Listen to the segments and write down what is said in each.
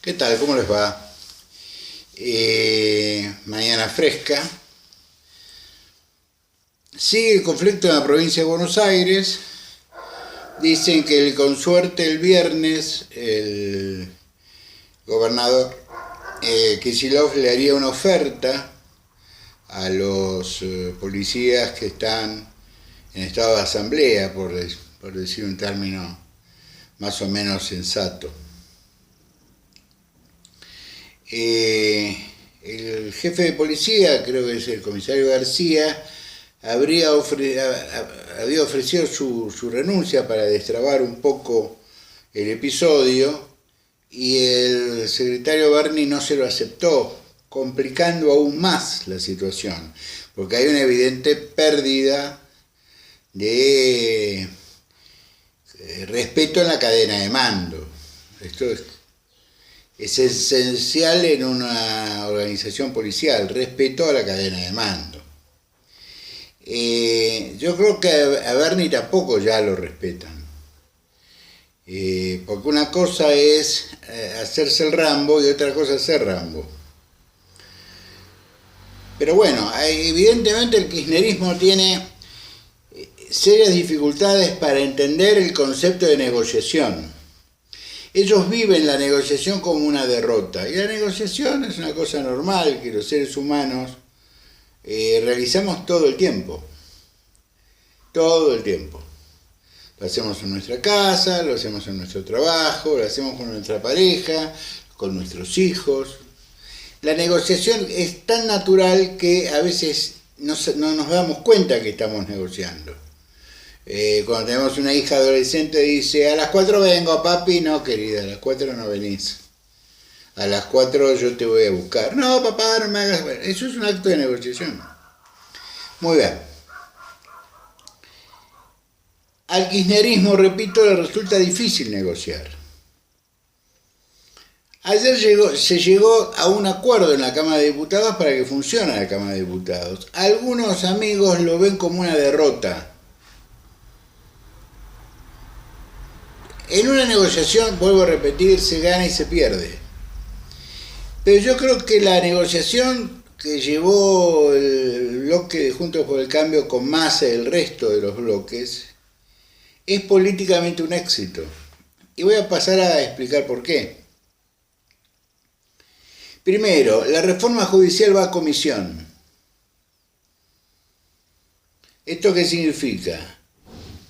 ¿Qué tal? ¿Cómo les va? Mañana fresca. Sigue el conflicto en la provincia de Buenos Aires. Dicen que con suerte el viernes el gobernador Kicillof le haría una oferta a los policías que están en estado de asamblea, por decir un término más o menos sensato. El jefe de policía, creo que es el comisario García, había ofrecido su renuncia para destrabar un poco el episodio y el secretario Berni no se lo aceptó, complicando aún más la situación, porque hay una evidente pérdida de respeto en la cadena de mando. Esto es esencial en una organización policial, respeto a la cadena de mando. Yo creo que a Berni tampoco ya lo respetan. Porque una cosa es hacerse el Rambo y otra cosa es ser Rambo. Pero bueno, evidentemente el kirchnerismo tiene serias dificultades para entender el concepto de negociación. Ellos viven la negociación como una derrota, y la negociación es una cosa normal que los seres humanos realizamos todo el tiempo. Todo el tiempo. Lo hacemos en nuestra casa, lo hacemos en nuestro trabajo, lo hacemos con nuestra pareja, con nuestros hijos. La negociación es tan natural que a veces no nos damos cuenta que estamos negociando. Cuando tenemos una hija adolescente dice, a las 4 vengo, papi. No, querida, a las 4 no venís. A las 4 yo te voy a buscar. No, papá, no me hagas... Eso es un acto de negociación. Muy bien. Al kirchnerismo, repito, le resulta difícil negociar. Ayer se llegó a un acuerdo en la Cámara de Diputados para que funcione la Cámara de Diputados. Algunos amigos lo ven como una derrota. En una negociación, vuelvo a repetir, se gana y se pierde. Pero yo creo que la negociación que llevó el bloque de Juntos por el Cambio con Massa y el resto de los bloques es políticamente un éxito. Y voy a pasar a explicar por qué. Primero, la reforma judicial va a comisión. ¿Esto qué significa?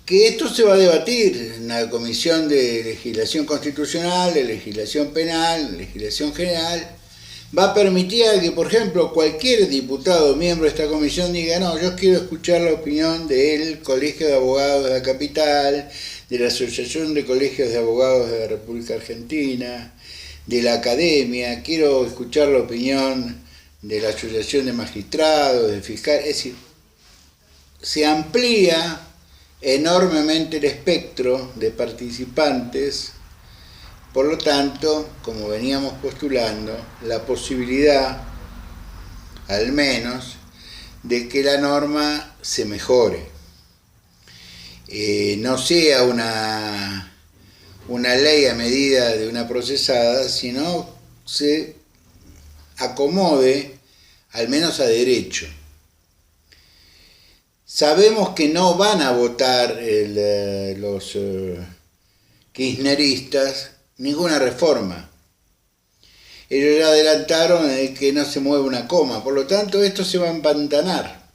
Que esto se va a debatir en la Comisión de Legislación Constitucional, de Legislación Penal, Legislación General. Va a permitir que, por ejemplo, cualquier diputado miembro de esta comisión diga, no, yo quiero escuchar la opinión del Colegio de Abogados de la Capital, de la Asociación de Colegios de Abogados de la República Argentina, de la Academia, quiero escuchar la opinión de la Asociación de Magistrados, de Fiscales. Es decir, se amplía enormemente el espectro de participantes, por lo tanto, como veníamos postulando, la posibilidad, al menos, de que la norma se mejore. No sea una ley a medida de una procesada, sino se acomode al menos a derecho. Sabemos que no van a votar los kirchneristas ninguna reforma. Ellos ya adelantaron que no se mueve una coma, por lo tanto esto se va a empantanar.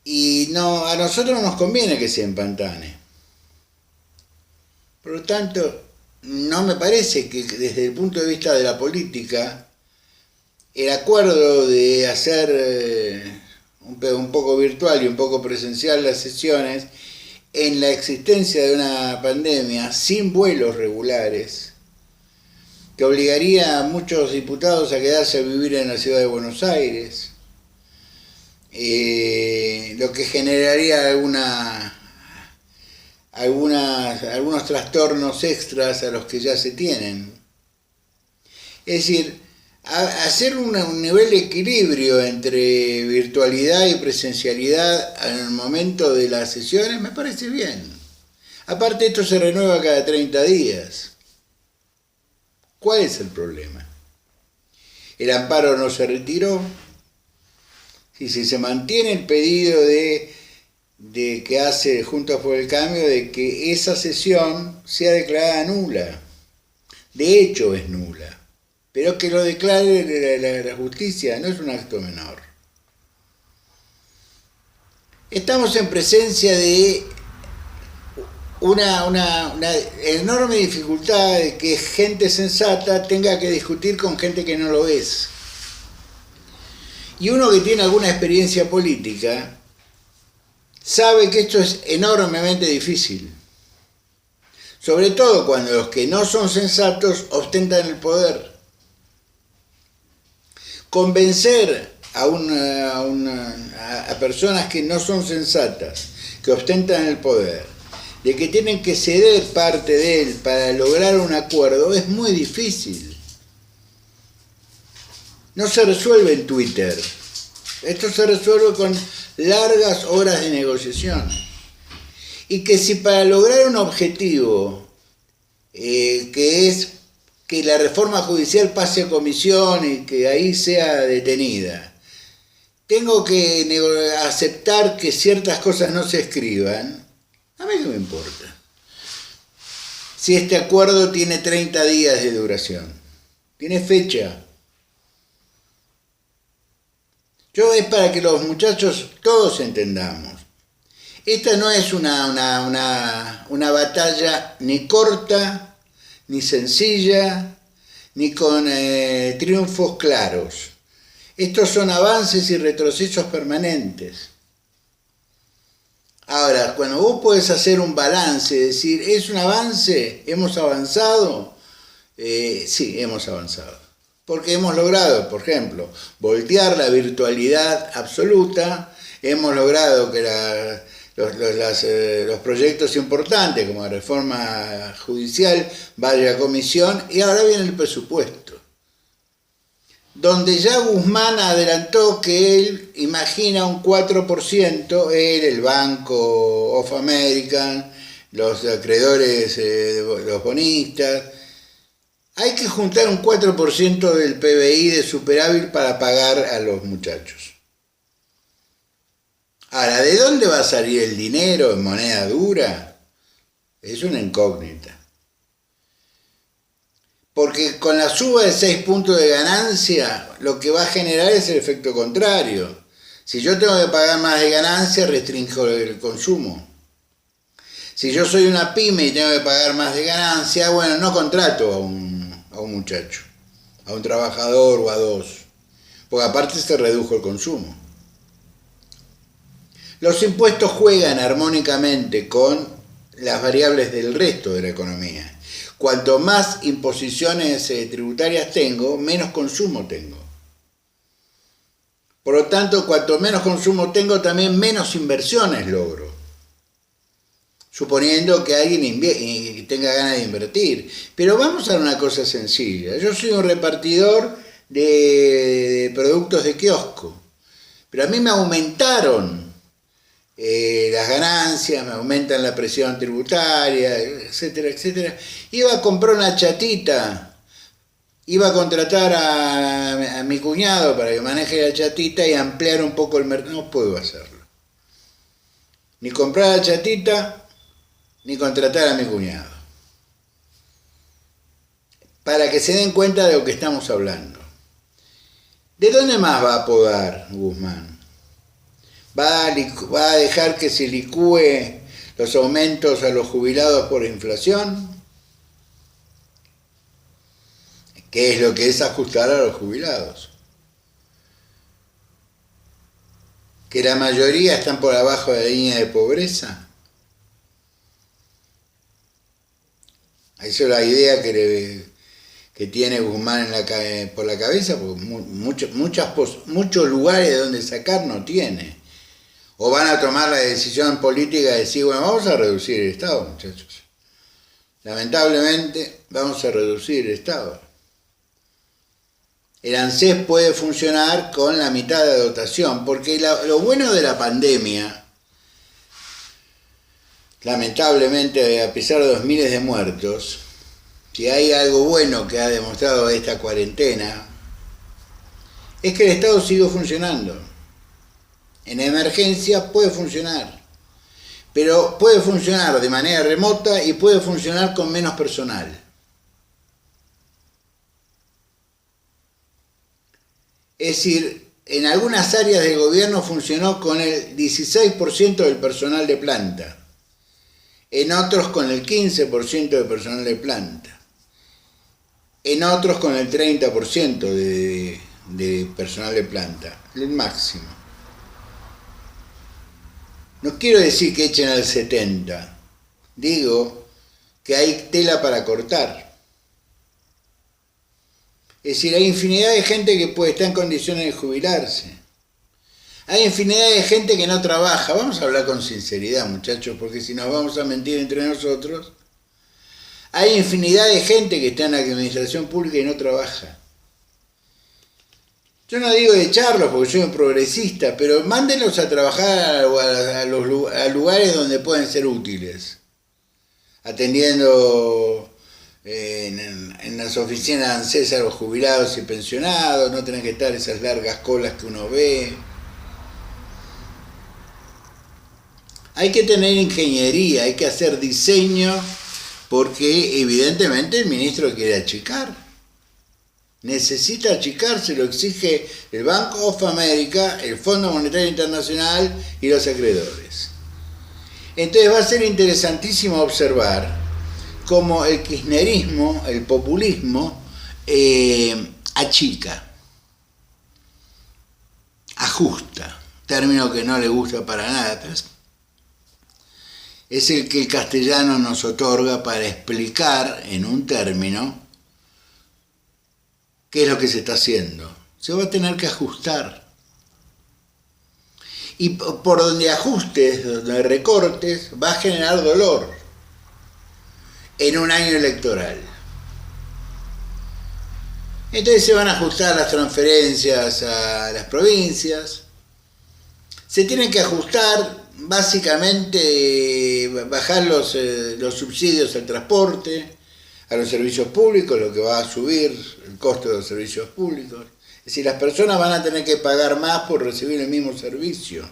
Y no, a nosotros no nos conviene que se empantane. Por lo tanto, no me parece que desde el punto de vista de la política, el acuerdo de hacer un poco virtual y un poco presencial las sesiones, en la existencia de una pandemia sin vuelos regulares, que obligaría a muchos diputados a quedarse a vivir en la ciudad de Buenos Aires, lo que generaría algunos trastornos extras a los que ya se tienen. Es decir, hacer un nivel de equilibrio entre virtualidad y presencialidad en el momento de las sesiones me parece bien. Aparte, esto se renueva cada 30 días. ¿Cuál es el problema? El amparo no se retiró. Si se mantiene el pedido de que hace Juntos por el Cambio de que esa sesión sea declarada nula. De hecho es nula. Pero que lo declare la justicia no es un acto menor. Estamos en presencia de una enorme dificultad de que gente sensata tenga que discutir con gente que no lo es. Y uno que tiene alguna experiencia política sabe que esto es enormemente difícil. Sobre todo cuando los que no son sensatos ostentan el poder. Convencer a personas que no son sensatas, que ostentan el poder, de que tienen que ceder parte de él para lograr un acuerdo es muy difícil. No se resuelve en Twitter. Esto se resuelve con largas horas de negociación. Y que si para lograr un objetivo, que es que la reforma judicial pase a comisión y que ahí sea detenida, tengo que aceptar que ciertas cosas no se escriban, a mí no me importa. Si este acuerdo tiene 30 días de duración, tiene fecha. Es para que los muchachos todos entendamos. Esta no es una batalla ni corta, ni sencilla, ni con triunfos claros. Estos son avances y retrocesos permanentes. Ahora, cuando vos podés hacer un balance, decir, ¿es un avance? ¿Hemos avanzado? Sí, hemos avanzado. Porque hemos logrado, por ejemplo, voltear la virtualidad absoluta, hemos logrado que los proyectos importantes como la reforma judicial vaya a comisión y ahora viene el presupuesto, donde ya Guzmán adelantó que él imagina un 4%, él, el Banco of America, los acreedores, los bonistas. Hay que juntar un 4% del PBI de superávit para pagar a los muchachos. Ahora, ¿de dónde va a salir el dinero en moneda dura? Es una incógnita. Porque con la suba de 6 puntos de ganancia, lo que va a generar es el efecto contrario. Si yo tengo que pagar más de ganancia, restringo el consumo. Si yo soy una pyme y tengo que pagar más de ganancia, bueno, no contrato a un muchacho, a un trabajador o a dos, porque aparte se redujo el consumo. Los impuestos juegan armónicamente con las variables del resto de la economía. Cuanto más imposiciones tributarias tengo, menos consumo tengo. Por lo tanto, cuanto menos consumo tengo, también menos inversiones logro. Suponiendo que alguien tenga ganas de invertir. Pero vamos a una cosa sencilla. Yo soy un repartidor de productos de kiosco. Pero a mí me aumentaron las ganancias, me aumentan la presión tributaria, etcétera, etcétera. Iba a comprar una chatita, iba a contratar a mi cuñado para que maneje la chatita y ampliar un poco el mercado. No puedo hacerlo. Ni comprar la chatita, ni contratar a mi cuñado. Para que se den cuenta de lo que estamos hablando. ¿De dónde más va a podar Guzmán? ¿Va a dejar que se licúe los aumentos a los jubilados por inflación? ¿Qué es lo que es ajustar a los jubilados? ¿Que la mayoría están por abajo de la línea de pobreza? Esa es la idea que tiene Guzmán por la cabeza, porque muchos lugares donde sacar no tiene. O van a tomar la decisión política de decir, bueno, vamos a reducir el Estado, muchachos. Lamentablemente, vamos a reducir el Estado. El ANSES puede funcionar con la mitad de dotación, porque lo bueno de la pandemia, lamentablemente, a pesar de los miles de muertos, si hay algo bueno que ha demostrado esta cuarentena, es que el Estado sigue funcionando. En emergencia puede funcionar, pero puede funcionar de manera remota y puede funcionar con menos personal. Es decir, en algunas áreas del gobierno funcionó con el 16% del personal de planta, en otros con el 15% del personal de planta, en otros con el 30% de personal de planta, el máximo. No quiero decir que echen al 70%, digo que hay tela para cortar. Es decir, hay infinidad de gente que puede estar en condiciones de jubilarse. Hay infinidad de gente que no trabaja. Vamos a hablar con sinceridad, muchachos, porque si nos vamos a mentir entre nosotros, hay infinidad de gente que está en la administración pública y no trabaja. Yo no digo de echarlos porque soy un progresista, pero mándenlos a trabajar a lugares donde pueden ser útiles. Atendiendo en las oficinas de ANSES a los jubilados y pensionados, no tienen que estar esas largas colas que uno ve. Hay que tener ingeniería, hay que hacer diseño, porque evidentemente el ministro quiere achicar. Necesita achicar, se lo exige el Bank of America, el Fondo Monetario Internacional y los acreedores. Entonces va a ser interesantísimo observar cómo el kirchnerismo, el populismo, achica, ajusta, término que no le gusta para nada, pero es el que el castellano nos otorga para explicar en un término qué es lo que se está haciendo. Se va a tener que ajustar. Y por donde ajustes, donde recortes, va a generar dolor en un año electoral. Entonces se van a ajustar las transferencias a las provincias. Se tienen que ajustar básicamente, bajar los subsidios al transporte, a los servicios públicos, lo que va a subir el costo de los servicios públicos. Es decir, las personas van a tener que pagar más por recibir el mismo servicio.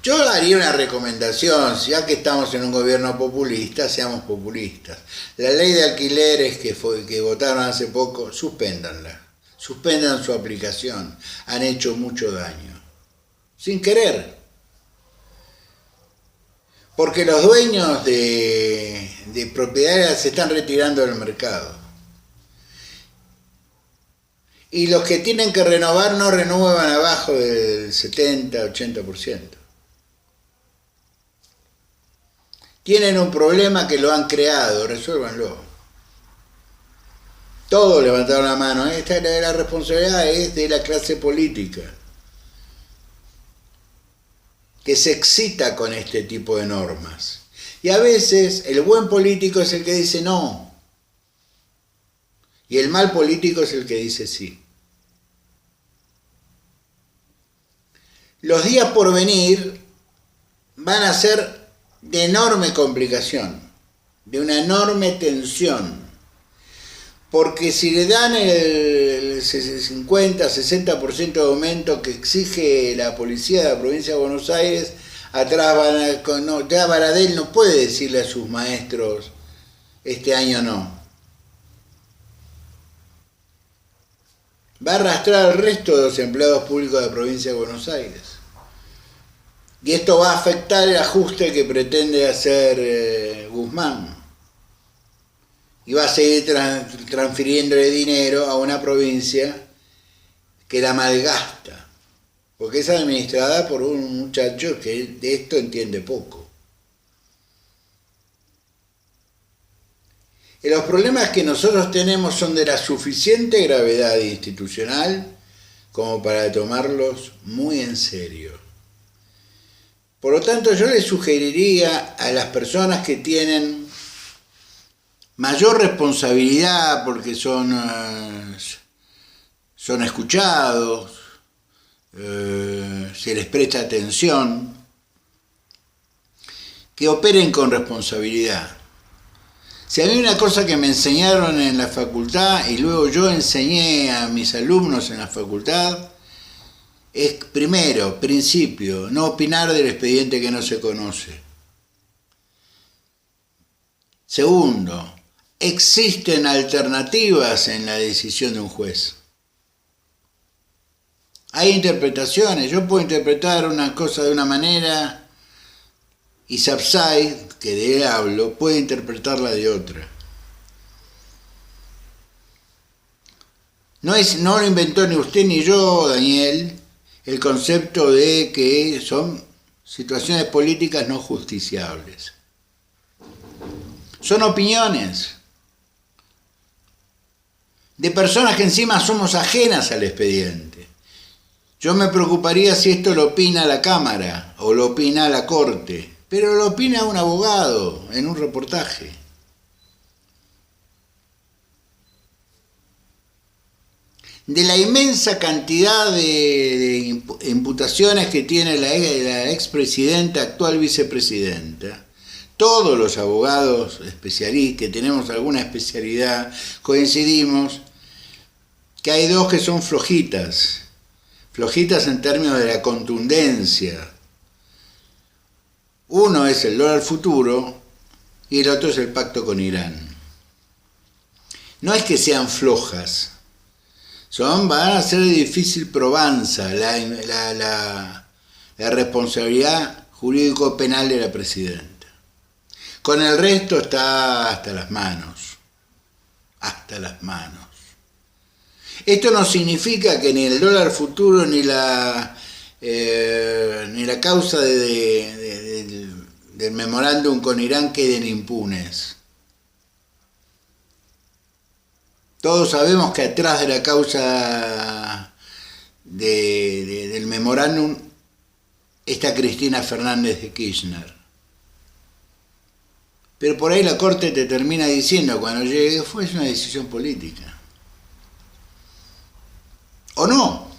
Yo haría una recomendación, ya que estamos en un gobierno populista, seamos populistas. La ley de alquileres que votaron hace poco, suspéndanla. Suspendan su aplicación. Han hecho mucho daño. Sin querer. Porque los dueños de propiedades se están retirando del mercado. Y los que tienen que renovar no renuevan abajo del 70-80%. Tienen un problema que lo han creado, resuélvanlo. Todos levantaron la mano. La responsabilidad es de la clase política, que se excita con este tipo de normas. Y a veces el buen político es el que dice no. Y el mal político es el que dice sí. Los días por venir van a ser de enorme complicación, de una enorme tensión. Porque si le dan el 50-60% de aumento que exige la policía de la provincia de Buenos Aires, atrás ya Baradel no puede decirle a sus maestros, este año no. Va a arrastrar al resto de los empleados públicos de la provincia de Buenos Aires. Y esto va a afectar el ajuste que pretende hacer Guzmán. Y va a seguir transfiriéndole dinero a una provincia que la malgasta. Porque es administrada por un muchacho que de esto entiende poco. Y los problemas que nosotros tenemos son de la suficiente gravedad institucional como para tomarlos muy en serio. Por lo tanto, yo les sugeriría a las personas que tienen mayor responsabilidad porque son escuchados, se les presta atención, que operen con responsabilidad. Si a mí una cosa que me enseñaron en la facultad y luego yo enseñé a mis alumnos en la facultad, es primero, principio, no opinar del expediente que no se conoce. Segundo, existen alternativas en la decisión de un juez. Hay interpretaciones, yo puedo interpretar una cosa de una manera y Sapsay, que de él hablo, puede interpretarla de otra. No lo inventó ni usted ni yo, Daniel, el concepto de que son situaciones políticas no justiciables. Son opiniones de personas que encima somos ajenas al expediente. Yo me preocuparía si esto lo opina la Cámara o lo opina la Corte, pero lo opina un abogado en un reportaje. De la inmensa cantidad de imputaciones que tiene la expresidenta, actual vicepresidenta, todos los abogados especialistas que tenemos alguna especialidad coincidimos que hay dos que son flojitas en términos de la contundencia. Uno es el dólar futuro y el otro es el pacto con Irán. No es que sean flojas, van a ser de difícil probanza la responsabilidad jurídico-penal de la presidenta. Con el resto está hasta las manos. Esto no significa que ni el dólar futuro ni la causa del memorándum con Irán queden impunes. Todos sabemos que atrás de la causa del memorándum está Cristina Fernández de Kirchner. Pero por ahí la Corte te termina diciendo cuando llegue, fue una decisión política. ¿O no?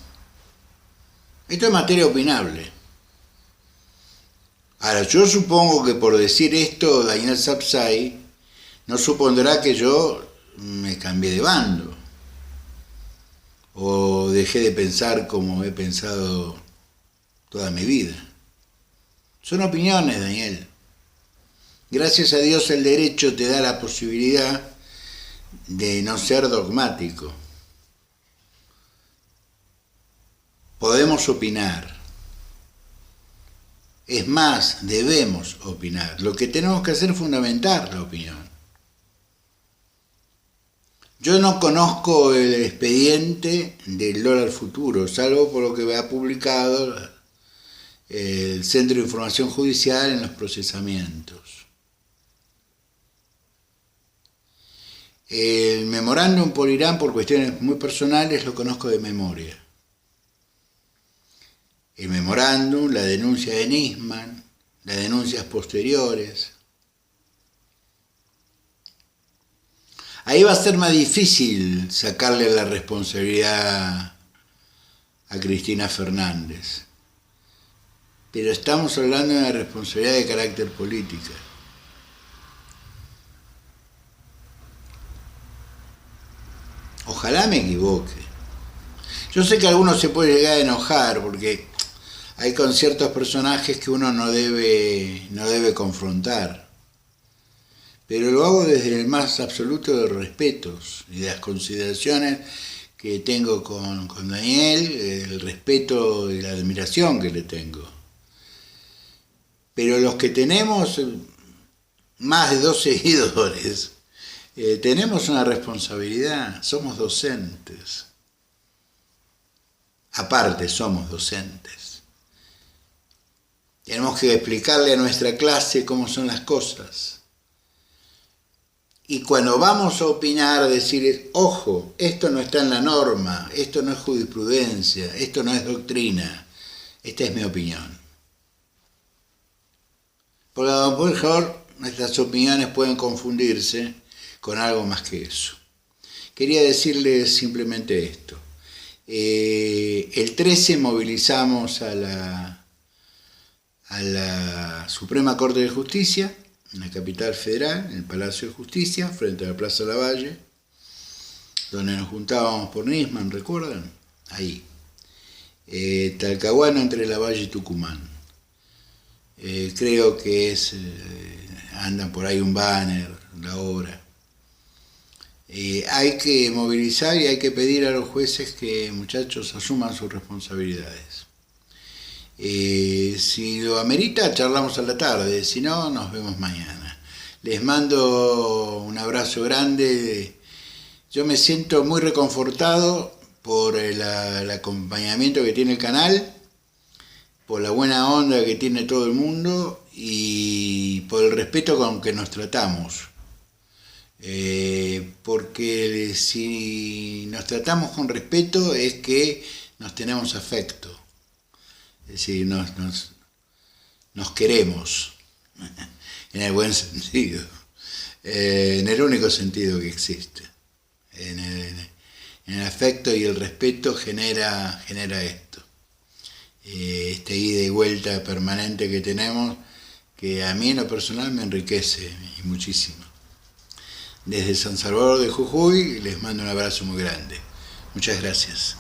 Esto es materia opinable. Ahora, yo supongo que por decir esto, Daniel Sapsay no supondrá que yo me cambié de bando o dejé de pensar como he pensado toda mi vida. Son opiniones, Daniel. Gracias a Dios el derecho te da la posibilidad de no ser dogmático. Podemos opinar. Es más, debemos opinar. Lo que tenemos que hacer es fundamentar la opinión. Yo no conozco el expediente del dólar futuro, salvo por lo que ha publicado el Centro de Información Judicial en los procesamientos. El memorándum por Irán, por cuestiones muy personales, lo conozco de memoria. El memorándum, la denuncia de Nisman, las denuncias posteriores. Ahí va a ser más difícil sacarle la responsabilidad a Cristina Fernández. Pero estamos hablando de una responsabilidad de carácter política. Ojalá me equivoque. Yo sé que algunos se puede llegar a enojar porque hay con ciertos personajes que uno no debe confrontar. Pero lo hago desde el más absoluto de los respetos y de las consideraciones que tengo con Daniel, el respeto y la admiración que le tengo. Pero los que tenemos más de 2 seguidores, tenemos una responsabilidad, somos docentes. Aparte, somos docentes. Tenemos que explicarle a nuestra clase cómo son las cosas. Y cuando vamos a opinar, decir, ojo, esto no está en la norma, esto no es jurisprudencia, esto no es doctrina, esta es mi opinión. Porque a lo mejor nuestras opiniones pueden confundirse con algo más que eso. Quería decirles simplemente esto. El 13 movilizamos a a la Suprema Corte de Justicia, en la capital federal, en el Palacio de Justicia, frente a la Plaza Lavalle, donde nos juntábamos por Nisman, ¿recuerdan? Ahí. Talcahuano entre Lavalle y Tucumán. Creo que andan por ahí un banner, la hora. Hay que movilizar y hay que pedir a los jueces que, muchachos, asuman sus responsabilidades. Si lo amerita, charlamos a la tarde, si no, nos vemos mañana. Les mando un abrazo grande. Yo me siento muy reconfortado por el acompañamiento que tiene el canal, por la buena onda que tiene todo el mundo y por el respeto con que nos tratamos. Porque si nos tratamos con respeto es que nos tenemos afecto, es decir, nos queremos, en el buen sentido, en el único sentido que existe. En el afecto y el respeto genera esto, esta ida y vuelta permanente que tenemos, que a mí en lo personal me enriquece y muchísimo. Desde San Salvador de Jujuy les mando un abrazo muy grande. Muchas gracias.